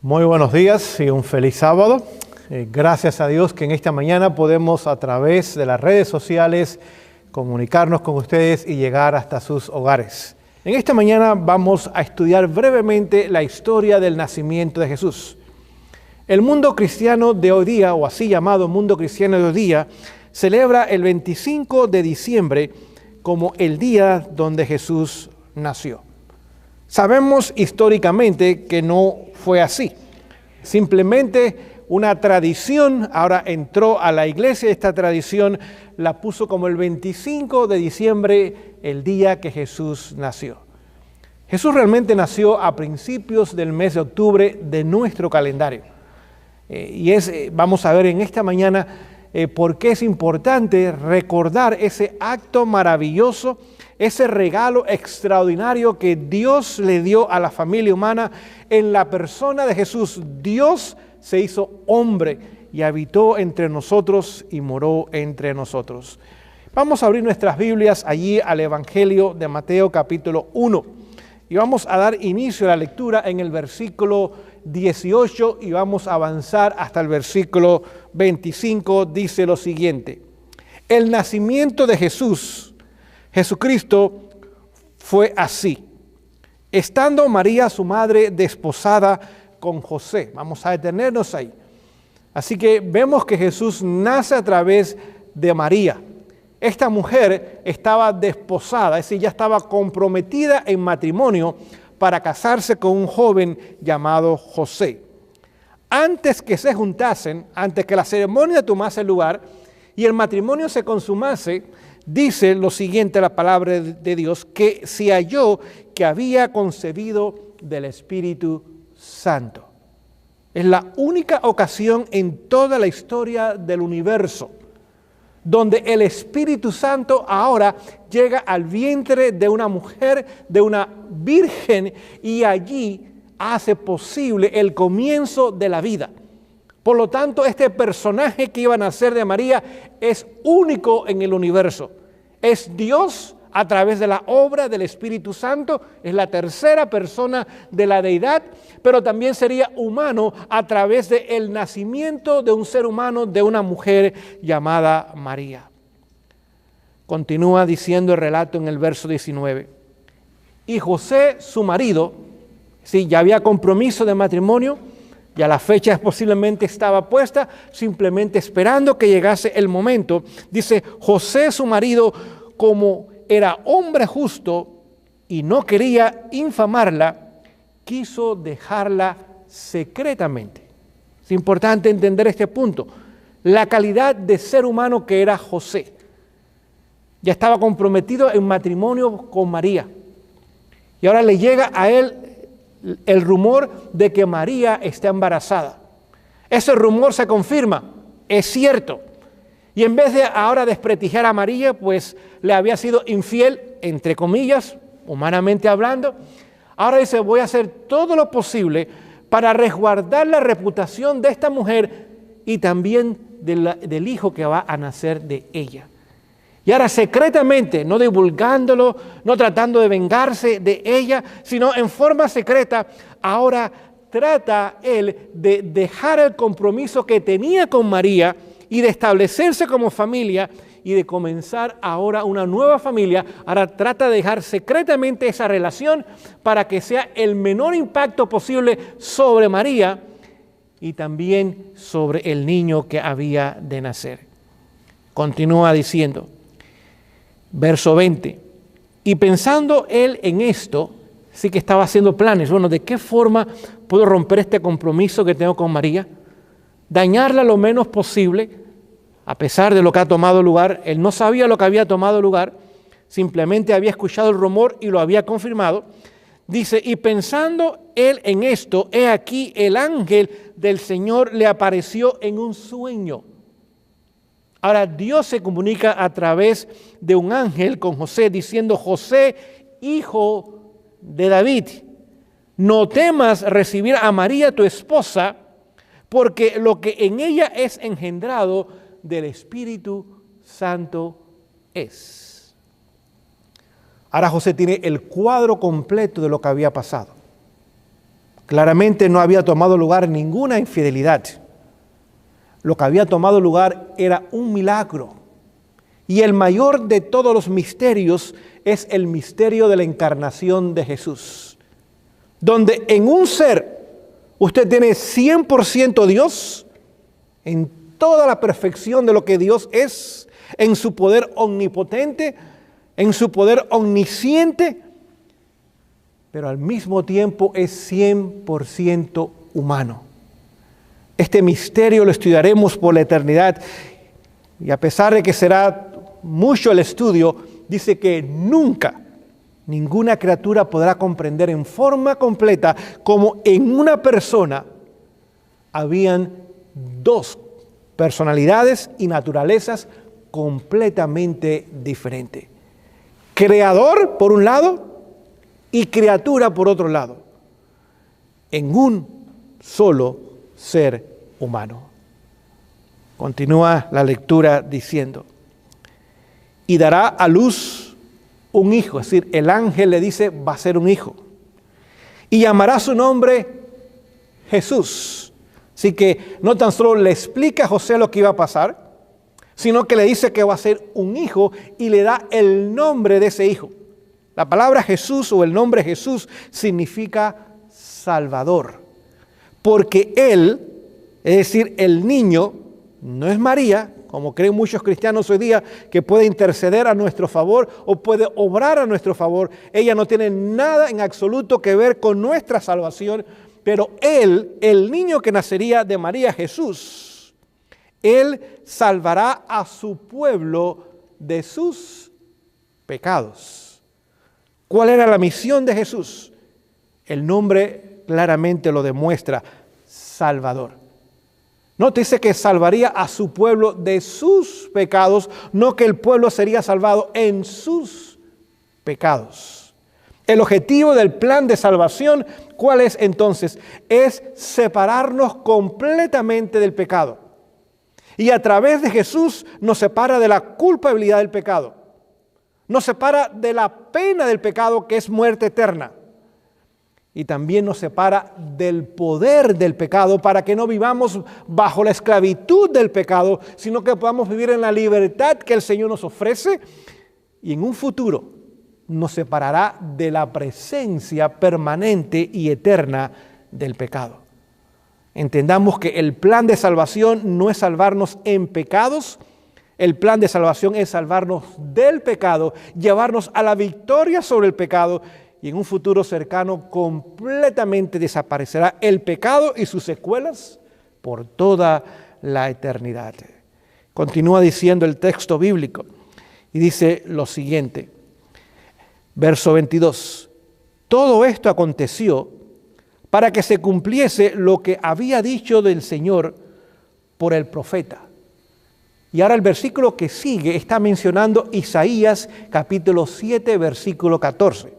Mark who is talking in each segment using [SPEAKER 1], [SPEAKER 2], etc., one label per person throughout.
[SPEAKER 1] Muy buenos días y un feliz sábado. Gracias a Dios que en esta mañana podemos a través de las redes sociales comunicarnos con ustedes y llegar hasta sus hogares. En esta mañana vamos a estudiar brevemente la historia del nacimiento de Jesús. El mundo cristiano de hoy día, o así llamado mundo cristiano de hoy día, celebra el 25 de diciembre como el día donde Jesús nació. Sabemos históricamente que no fue así. Simplemente una tradición ahora entró a la iglesia. Esta tradición la puso como el 25 de diciembre, el día que Jesús nació. Jesús realmente nació a principios del mes de octubre de nuestro calendario. Vamos a ver en esta mañana por qué es importante recordar ese acto maravilloso, ese regalo extraordinario que Dios le dio a la familia humana en la persona de Jesús. Dios se hizo hombre y habitó entre nosotros y moró entre nosotros. Vamos a abrir nuestras Biblias allí al Evangelio de Mateo capítulo 1 y vamos a dar inicio a la lectura en el versículo 18 y vamos a avanzar hasta el versículo 25. Dice lo siguiente: el nacimiento de Jesucristo fue así. Estando María, su madre, desposada con José. Vamos a detenernos ahí. Así que vemos que Jesús nace a través de María. Esta mujer estaba desposada, es decir, ya estaba comprometida en matrimonio para casarse con un joven llamado José. Antes que se juntasen, antes que la ceremonia tomase lugar y el matrimonio se consumase, dice lo siguiente la palabra de Dios, que se halló que había concebido del Espíritu Santo. Es la única ocasión en toda la historia del universo donde el Espíritu Santo ahora llega al vientre de una mujer, de una virgen, y allí hace posible el comienzo de la vida. Por lo tanto, este personaje que iba a nacer de María es único en el universo. Es Dios a través de la obra del Espíritu Santo, es la tercera persona de la deidad, pero también sería humano a través del nacimiento de un ser humano, de una mujer llamada María. Continúa diciendo el relato en el verso 19. Y José, su marido, sí, ya había compromiso de matrimonio, ya la fecha posiblemente estaba puesta, simplemente esperando que llegase el momento. Dice, José, su marido, como era hombre justo y no quería infamarla, quiso dejarla secretamente. Es importante entender este punto. La calidad de ser humano que era José. Ya estaba comprometido en matrimonio con María. Y ahora le llega a él el rumor de que María está embarazada. Ese rumor se confirma, es cierto. Y en vez de ahora desprestigiar a María, pues le había sido infiel, entre comillas, humanamente hablando, ahora dice, voy a hacer todo lo posible para resguardar la reputación de esta mujer y también del hijo que va a nacer de ella. Y ahora secretamente, no divulgándolo, no tratando de vengarse de ella, sino en forma secreta, ahora trata él de dejar el compromiso que tenía con María y de establecerse como familia y de comenzar ahora una nueva familia. Ahora trata de dejar secretamente esa relación para que sea el menor impacto posible sobre María y también sobre el niño que había de nacer. Continúa diciendo, verso 20, y pensando él en esto, sí que estaba haciendo planes. Bueno, ¿de qué forma puedo romper este compromiso que tengo con María? Dañarla lo menos posible, a pesar de lo que ha tomado lugar. Él no sabía lo que había tomado lugar, simplemente había escuchado el rumor y lo había confirmado. Dice, y pensando él en esto, he aquí el ángel del Señor le apareció en un sueño. Ahora Dios se comunica a través de un ángel con José, diciendo, José, hijo de David, no temas recibir a María tu esposa, porque lo que en ella es engendrado del Espíritu Santo es. Ahora José tiene el cuadro completo de lo que había pasado. Claramente no había tomado lugar ninguna infidelidad. Lo que había tomado lugar era un milagro. Y el mayor de todos los misterios es el misterio de la encarnación de Jesús, donde en un ser usted tiene 100% Dios, en toda la perfección de lo que Dios es, en su poder omnipotente, en su poder omnisciente, pero al mismo tiempo es 100% humano. Este misterio lo estudiaremos por la eternidad, y a pesar de que será mucho el estudio, dice que nunca ninguna criatura podrá comprender en forma completa cómo en una persona habían dos personalidades y naturalezas completamente diferentes. Creador por un lado y criatura por otro lado, en un solo ser humano. Continúa la lectura diciendo: y dará a luz un hijo, es decir, el ángel le dice va a ser un hijo, y llamará su nombre Jesús. Así que no tan solo le explica a José lo que iba a pasar, sino que le dice que va a ser un hijo y le da el nombre de ese hijo. La palabra Jesús o el nombre Jesús significa Salvador, porque él, es decir, el niño, no es María, como creen muchos cristianos hoy día, que puede interceder a nuestro favor o puede obrar a nuestro favor. Ella no tiene nada en absoluto que ver con nuestra salvación, pero él, el niño que nacería de María, Jesús, él salvará a su pueblo de sus pecados. ¿Cuál era la misión de Jesús? El nombre claramente lo demuestra: Salvador. No te dice que salvaría a su pueblo de sus pecados, no que el pueblo sería salvado en sus pecados. El objetivo del plan de salvación, ¿cuál es entonces? Es separarnos completamente del pecado. Y a través de Jesús nos separa de la culpabilidad del pecado. Nos separa de la pena del pecado, que es muerte eterna. Y también nos separa del poder del pecado, para que no vivamos bajo la esclavitud del pecado, sino que podamos vivir en la libertad que el Señor nos ofrece, y en un futuro nos separará de la presencia permanente y eterna del pecado. Entendamos que el plan de salvación no es salvarnos en pecados, el plan de salvación es salvarnos del pecado, llevarnos a la victoria sobre el pecado, y en un futuro cercano completamente desaparecerá el pecado y sus secuelas por toda la eternidad. Continúa diciendo el texto bíblico y dice lo siguiente, verso 22. Todo esto aconteció para que se cumpliese lo que había dicho del Señor por el profeta. Y ahora el versículo que sigue está mencionando Isaías capítulo 7, versículo 14.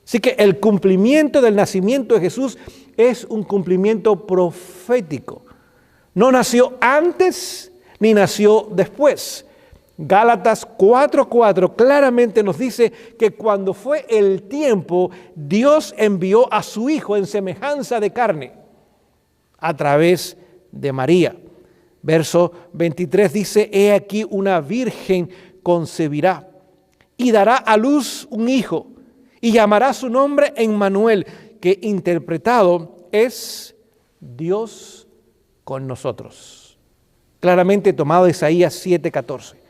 [SPEAKER 1] Así que el cumplimiento del nacimiento de Jesús es un cumplimiento profético. No nació antes ni nació después. Gálatas 4:4 claramente nos dice que cuando fue el tiempo, Dios envió a su Hijo en semejanza de carne a través de María. Verso 23 dice: he aquí una virgen concebirá y dará a luz un hijo, y llamará su nombre Emmanuel, que interpretado es Dios con nosotros. Claramente tomado de Isaías 7:14.